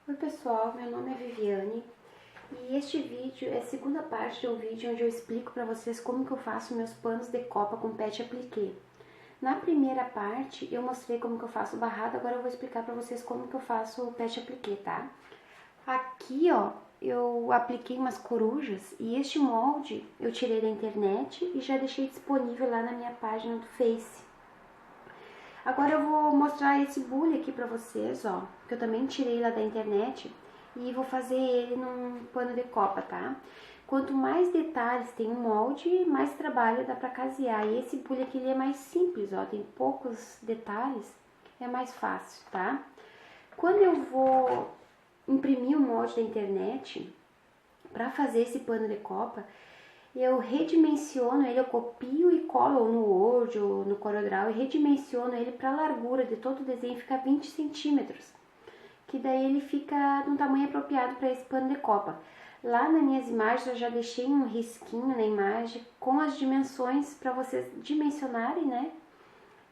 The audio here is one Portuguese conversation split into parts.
Oi pessoal, meu nome é Viviane e este vídeo é a segunda parte de um vídeo onde eu explico para vocês como que eu faço meus panos de copa com pet appliqué. Na primeira parte eu mostrei como que eu faço o barrado, agora eu vou explicar para vocês como que eu faço o pet appliqué, tá? Aqui ó, eu apliquei umas corujas e este molde eu tirei da internet e já deixei disponível lá na minha página do Face. Agora eu vou mostrar esse bule aqui pra vocês, ó, que eu também tirei lá da internet e vou fazer ele num pano de copa, tá? Quanto mais detalhes tem o molde, mais trabalho dá pra casear. E esse bule aqui ele é mais simples, ó, tem poucos detalhes, é mais fácil, tá? Quando eu vou imprimir o molde da internet, pra fazer esse pano de copa, eu redimensiono ele, eu copio e colo no Word ou no CorelDRAW e redimensiono ele para a largura de todo o desenho ficar 20 centímetros, que daí ele fica no tamanho apropriado para esse pano de copa. Lá nas minhas imagens eu já deixei um risquinho na imagem com as dimensões para vocês dimensionarem, né?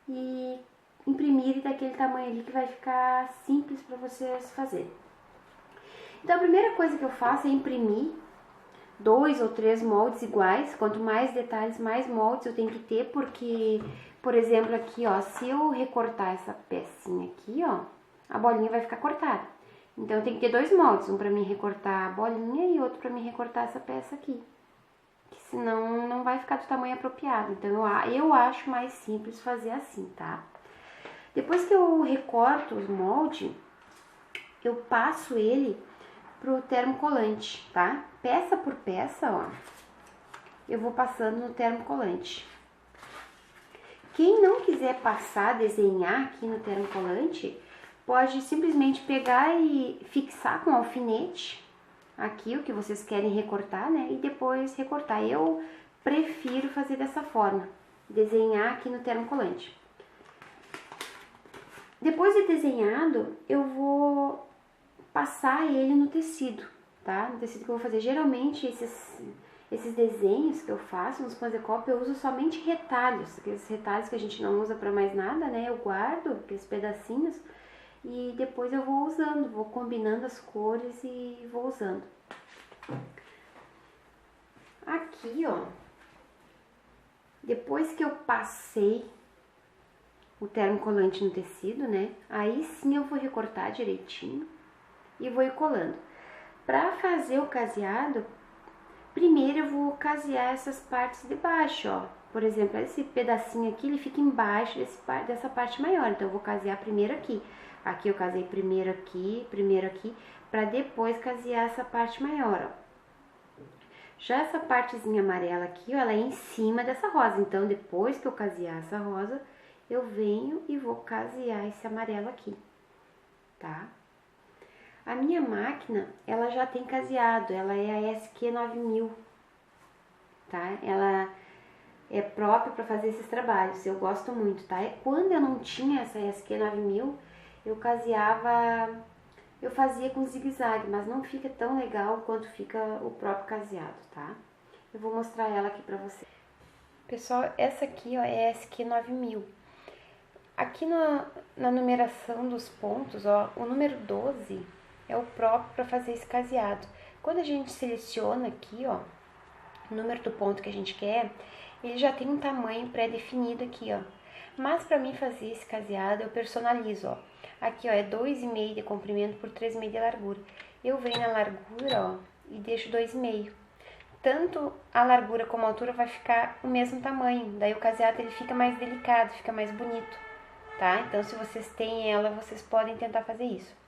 E imprimirem daquele tamanho ali que vai ficar simples para vocês fazerem. Então a primeira coisa que eu faço é imprimir 2 ou 3 moldes iguais. Quanto mais detalhes, mais moldes eu tenho que ter, porque, por exemplo, aqui, ó, se eu recortar essa pecinha aqui, ó, a bolinha vai ficar cortada. Então, eu tenho que ter 2 moldes, um pra mim recortar a bolinha e outro pra mim recortar essa peça aqui. Que senão não vai ficar do tamanho apropriado. Então, eu acho mais simples fazer assim, tá? Depois que eu recorto os moldes, eu passo ele pro termocolante, tá? Peça por peça, ó, eu vou passando no termocolante. Quem não quiser passar, desenhar aqui no termocolante, pode simplesmente pegar e fixar com alfinete aqui o que vocês querem recortar, né? E depois recortar. Eu prefiro fazer dessa forma, desenhar aqui no termocolante. Depois de desenhado, eu vou passar ele no tecido, tá? No tecido que eu vou fazer. Geralmente esses desenhos que eu faço nos pães de copa eu uso somente retalhos, aqueles retalhos que a gente não usa para mais nada, né? Eu guardo aqueles pedacinhos e depois eu vou usando, vou combinando as cores e vou usando. Aqui, ó, depois que eu passei o termocolante no tecido, né? Aí sim eu vou recortar direitinho e vou ir colando. Para fazer o caseado, primeiro eu vou casear essas partes de baixo, ó. Por exemplo, esse pedacinho aqui, ele fica embaixo dessa parte maior. Então, eu vou casear primeiro aqui. Aqui eu casei primeiro aqui, para depois casear essa parte maior, ó. Já essa partezinha amarela aqui, ó, ela é em cima dessa rosa. Então, depois que eu casear essa rosa, eu venho e vou casear esse amarelo aqui, tá? A minha máquina, ela já tem caseado, ela é a SQ9000, tá? Ela é própria para fazer esses trabalhos, eu gosto muito, tá? Quando eu não tinha essa SQ9000, eu caseava, eu fazia com zigue-zague, mas não fica tão legal quanto fica o próprio caseado, tá? Eu vou mostrar ela aqui pra vocês. Pessoal, essa aqui, ó, é a SQ9000. Aqui na numeração dos pontos, ó, o número 12 é o próprio para fazer esse caseado. Quando a gente seleciona aqui, ó, o número do ponto que a gente quer, ele já tem um tamanho pré-definido aqui, ó. Mas para mim fazer esse caseado, eu personalizo, ó. Aqui, ó, é 2,5 de comprimento por 3,5 de largura. Eu venho na largura, ó, e deixo 2,5. Tanto a largura como a altura vai ficar o mesmo tamanho. Daí o caseado ele fica mais delicado, fica mais bonito, tá? Então, se vocês têm ela, vocês podem tentar fazer isso.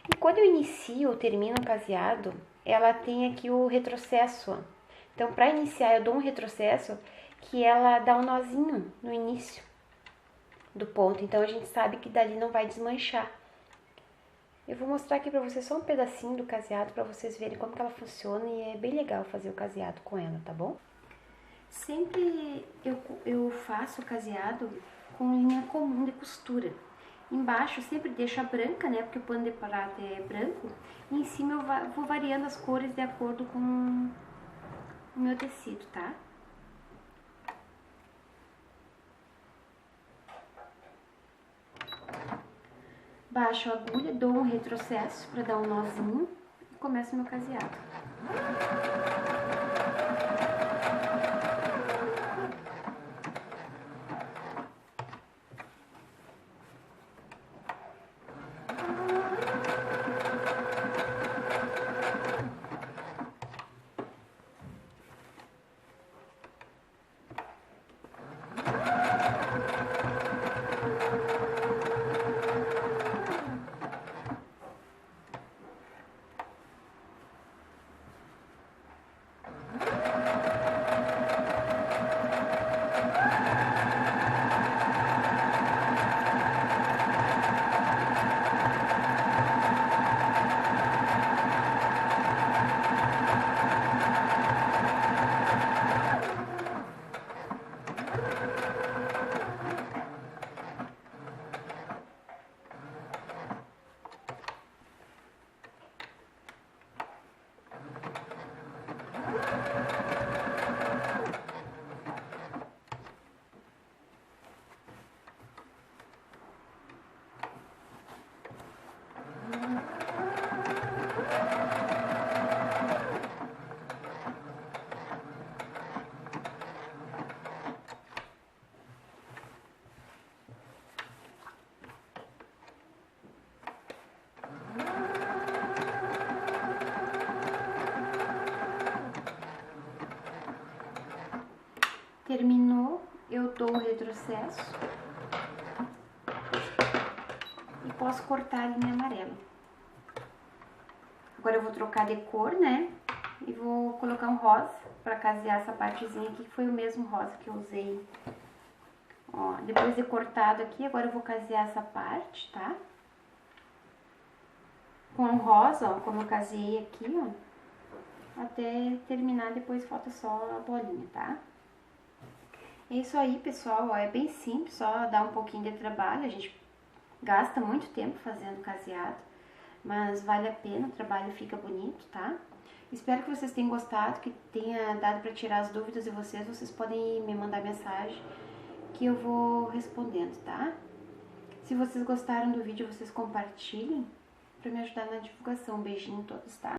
E quando eu inicio ou termino um caseado, ela tem aqui o retrocesso, ó. Então, para iniciar, eu dou um retrocesso que ela dá um nozinho no início do ponto. Então, a gente sabe que dali não vai desmanchar. Eu vou mostrar aqui pra vocês só um pedacinho do caseado para vocês verem como que ela funciona e é bem legal fazer o caseado com ela, tá bom? Sempre eu faço o caseado com linha comum de costura. Embaixo eu sempre deixo a branca, né, porque o pano de prata é branco. E em cima eu vou variando as cores de acordo com o meu tecido, tá? baixo a agulha, dou um retrocesso para dar um nozinho e começo meu caseado. Terminou, eu dou o retrocesso e posso cortar a linha amarela. Agora eu vou trocar de cor, né? E vou colocar um rosa para casear essa partezinha aqui, que foi o mesmo rosa que eu usei. Ó, depois de cortado aqui, agora eu vou casear essa parte, tá? Com o rosa, ó, como eu caseei aqui, ó. Até terminar, depois falta só a bolinha, tá? É isso aí, pessoal, ó, é bem simples, só dá um pouquinho de trabalho, a gente gasta muito tempo fazendo caseado, mas vale a pena, o trabalho fica bonito, tá? Espero que vocês tenham gostado, que tenha dado para tirar as dúvidas de vocês, vocês podem me mandar mensagem que eu vou respondendo, tá? Se vocês gostaram do vídeo, vocês compartilhem para me ajudar na divulgação. Um beijinho a todos, tá?